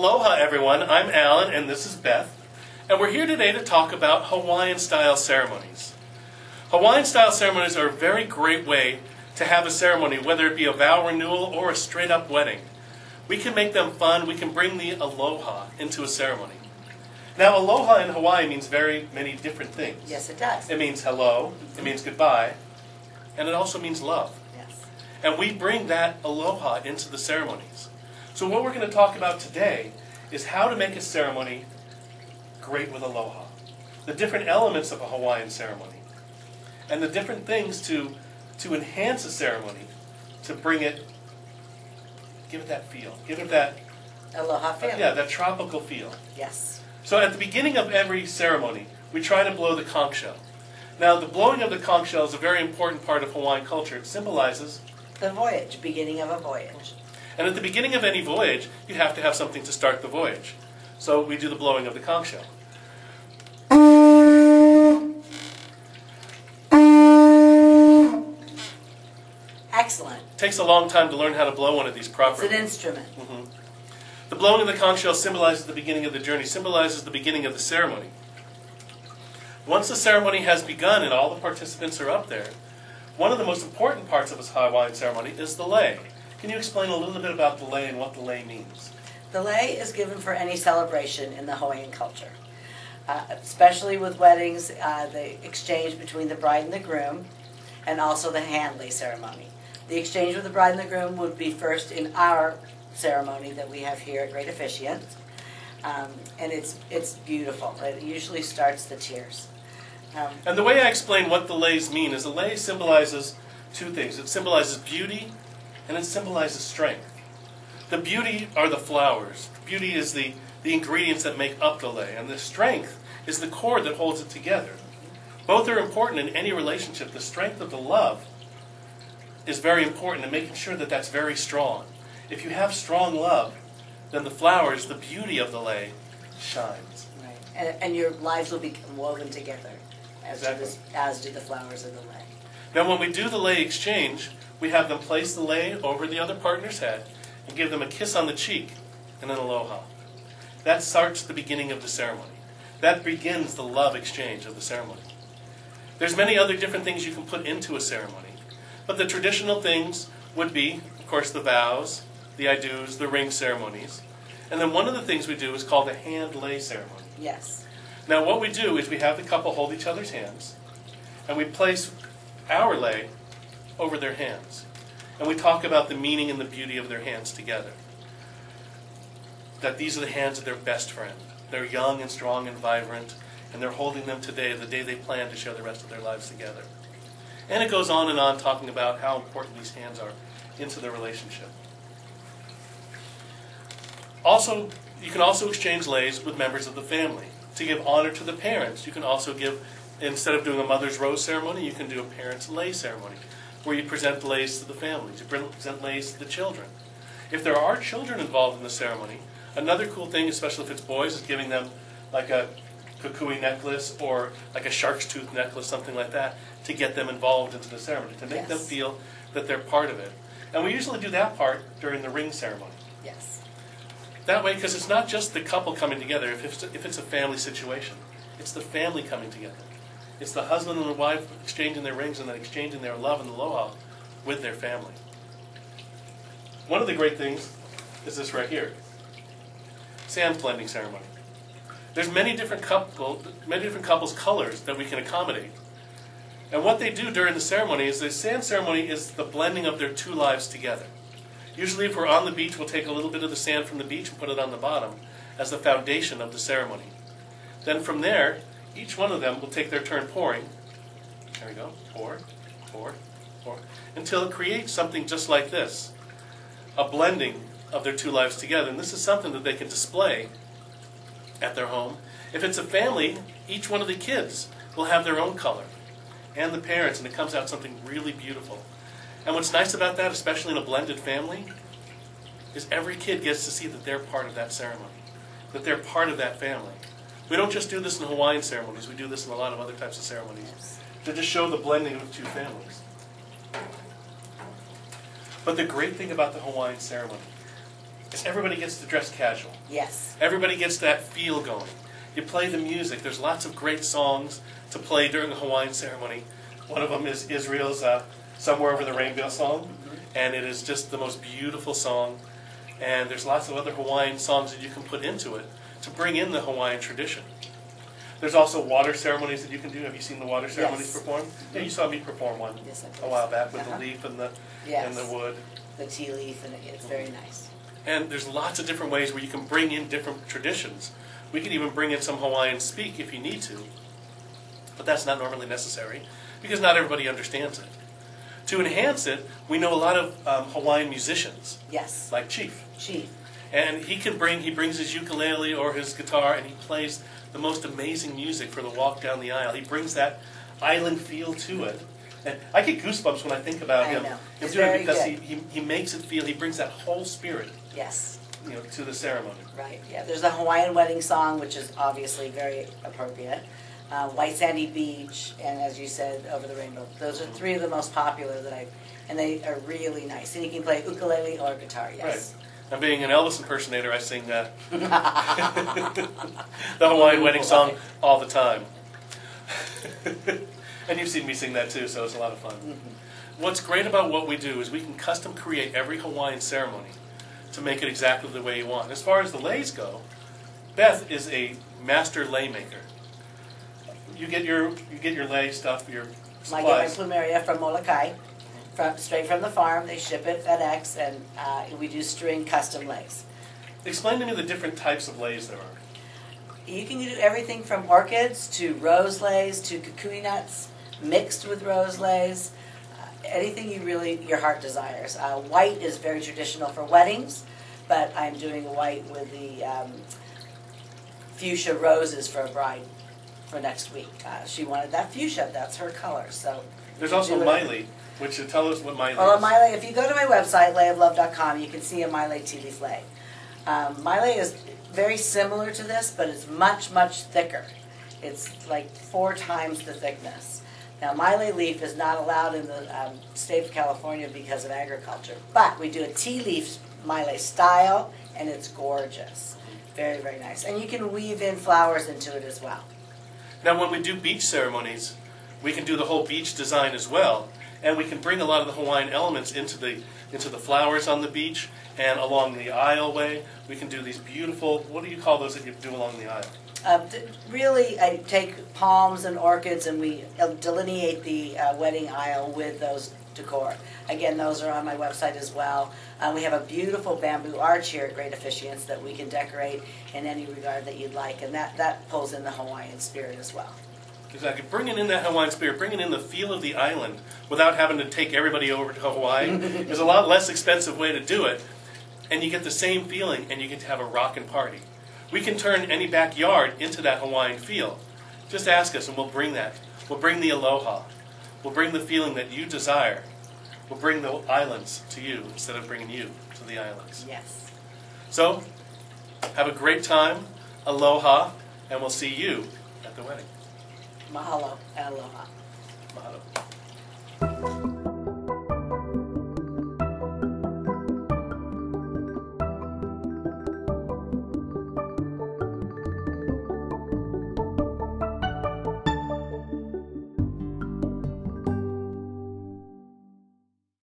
Aloha everyone, I'm Alan and this is Beth, and we're here today to talk about Hawaiian Style Ceremonies. Hawaiian Style Ceremonies are a very great way to have a ceremony, whether it be a vow renewal or a straight up wedding. We can make them fun, we can bring the aloha into a ceremony. Now aloha in Hawaii means very many different things. Yes, it does. It means hello, it means goodbye, and it also means love. Yes. And we bring that aloha into the ceremonies. So what we're going to talk about today is how to make a ceremony great with aloha. The different elements of a Hawaiian ceremony. And the different things to enhance a ceremony, to bring it, give it that feel. Give it that Aloha feel. Yeah, that tropical feel. Yes. So at the beginning of every ceremony, we try to blow the conch shell. Now the blowing of the conch shell is a very important part of Hawaiian culture. It symbolizes the voyage, beginning of a voyage. And at the beginning of any voyage, you have to have something to start the voyage. So we do the blowing of the conch shell. Excellent. It takes a long time to learn how to blow one of these properly. It's an instrument. Mm-hmm. The blowing of the conch shell symbolizes the beginning of the journey, symbolizes the beginning of the ceremony. Once the ceremony has begun and all the participants are up there, one of the most important parts of a Hawaiian ceremony is the lei. Can you explain a little bit about the lei and what the lei means? The lei is given for any celebration in the Hawaiian culture. Especially with weddings, the exchange between the bride and the groom, and also the hand lei ceremony. The exchange with the bride and the groom would be first in our ceremony that we have here at Great Officiant. And it's beautiful. It usually starts the tears. And the way I explain what the leis mean is the lei symbolizes two things. It symbolizes beauty and it symbolizes strength. The beauty are the flowers. Beauty is the ingredients that make up the lei. And the strength is the cord that holds it together. Both are important in any relationship. The strength of the love is very important in making sure that that's very strong. If you have strong love, then the flowers, the beauty of the lei, shines. Right. And your lives will be woven together, as do the flowers of the lei. Now when we do the lei exchange, we have them place the lei over the other partner's head and give them a kiss on the cheek and an aloha. That starts the beginning of the ceremony. That begins the love exchange of the ceremony. There's many other different things you can put into a ceremony, but the traditional things would be, of course, the vows, the I do's, the ring ceremonies. And then one of the things we do is called the hand lei ceremony. Yes. Now what we do is we have the couple hold each other's hands, and we place our lei over their hands. And we talk about the meaning and the beauty of their hands together. That these are the hands of their best friend. They're young and strong and vibrant, and they're holding them today, the day they plan to share the rest of their lives together. And it goes on, talking about how important these hands are into the relationship. Also, you can also exchange leis with members of the family. To give honor to the parents, you can also give, instead of doing a mother's rose ceremony, you can do a parent's lei ceremony, where you present leis to the families, you present leis to the children. If there are children involved in the ceremony, another cool thing, especially if it's boys, is giving them like a kukui necklace or like a shark's tooth necklace, something like that, to get them involved into the ceremony, to make them feel that they're part of it. And we usually do that part during the ring ceremony. Yes. That way, because it's not just the couple coming together, if it's a family situation, it's the family coming together. It's the husband and the wife exchanging their rings and then exchanging their love and aloha with their family. One of the great things is this right here. Sand blending ceremony. There's many different couples' colors that we can accommodate. And what they do during the ceremony is the sand ceremony is the blending of their two lives together. Usually if we're on the beach, we'll take a little bit of the sand from the beach and put it on the bottom as the foundation of the ceremony. Then from there, each one of them will take their turn pouring. There we go. Pour, pour, pour. Until it creates something just like this. A blending of their two lives together. And this is something that they can display at their home. If it's a family, each one of the kids will have their own color. And the parents, and it comes out something really beautiful. And what's nice about that, especially in a blended family, is every kid gets to see that they're part of that ceremony. That they're part of that family. We don't just do this in Hawaiian ceremonies, we do this in a lot of other types of ceremonies. To just show the blending of two families. But the great thing about the Hawaiian ceremony is everybody gets to dress casual. Yes. Everybody gets that feel going. You play the music. There's lots of great songs to play during the Hawaiian ceremony. One of them is Israel's Somewhere Over the Rainbow song, and it is just the most beautiful song. And there's lots of other Hawaiian songs that you can put into it to bring in the Hawaiian tradition. There's also water ceremonies that you can do. Have you seen the water ceremonies performed? Yeah, you saw me perform one a while back with the leaf and the wood. The tea leaf, and it's very nice. And there's lots of different ways where you can bring in different traditions. We could even bring in some Hawaiian speak if you need to, but that's not normally necessary because not everybody understands it. To enhance it, we know a lot of Hawaiian musicians. Yes. Like Chief. Chief. And he brings his ukulele or his guitar and he plays the most amazing music for the walk down the aisle. He brings that island feel to it. And I get goosebumps when I think about him. It's doing very it because good. he makes it feel, he brings that whole spirit. Yes. To the ceremony. Right, yeah. There's a Hawaiian wedding song, which is obviously very appropriate. White Sandy Beach, and as you said, Over the Rainbow. Those are three of the most popular and they are really nice. And you can play ukulele or guitar, yes. Right. And being an Elvis impersonator, I sing the Hawaiian wedding song all the time. And you've seen me sing that too, so it's a lot of fun. What's great about what we do is we can custom create every Hawaiian ceremony to make it exactly the way you want. As far as the leis go, Beth is a master lei maker. You get your lei stuff, your supplies. I get my plumeria from Molokai, straight from the farm. They ship it FedEx, and we do string custom leis. Explain to me the different types of leis there are. You can do everything from orchids to rose leis to kukui nuts mixed with rose leis. Anything your heart desires. White is very traditional for weddings, but I'm doing a white with the fuchsia roses for a bride for next week. She wanted that fuchsia. That's her color. So there's also maile, which tell us what maile is. Well, maile. If you go to my website leioflove.com, you can see a maile tea leaf lei. Maile is very similar to this, but it's much thicker. It's like 4 times the thickness. Now, maile leaf is not allowed in the state of California because of agriculture, but we do a tea leaf maile style, and it's gorgeous. Very nice. And you can weave in flowers into it as well. Now, when we do beach ceremonies, we can do the whole beach design as well, and we can bring a lot of the Hawaiian elements into the flowers on the beach and along the aisleway. We can do these beautiful, what do you call those that you do along the aisle? Really, I take palms and orchids and we delineate the wedding aisle with those decor. Again, those are on my website as well. We have a beautiful bamboo arch here at Great Officiants that we can decorate in any regard that you'd like, and that pulls in the Hawaiian spirit as well. Exactly. Bringing in that Hawaiian spirit, bringing in the feel of the island without having to take everybody over to Hawaii is a lot less expensive way to do it, and you get the same feeling and you get to have a rockin' party. We can turn any backyard into that Hawaiian feel. Just ask us and we'll bring that. We'll bring the aloha. We'll bring the feeling that you desire. We'll bring the islands to you instead of bringing you to the islands. Yes. So, have a great time. Aloha, and we'll see you at the wedding. Mahalo and aloha. Mahalo.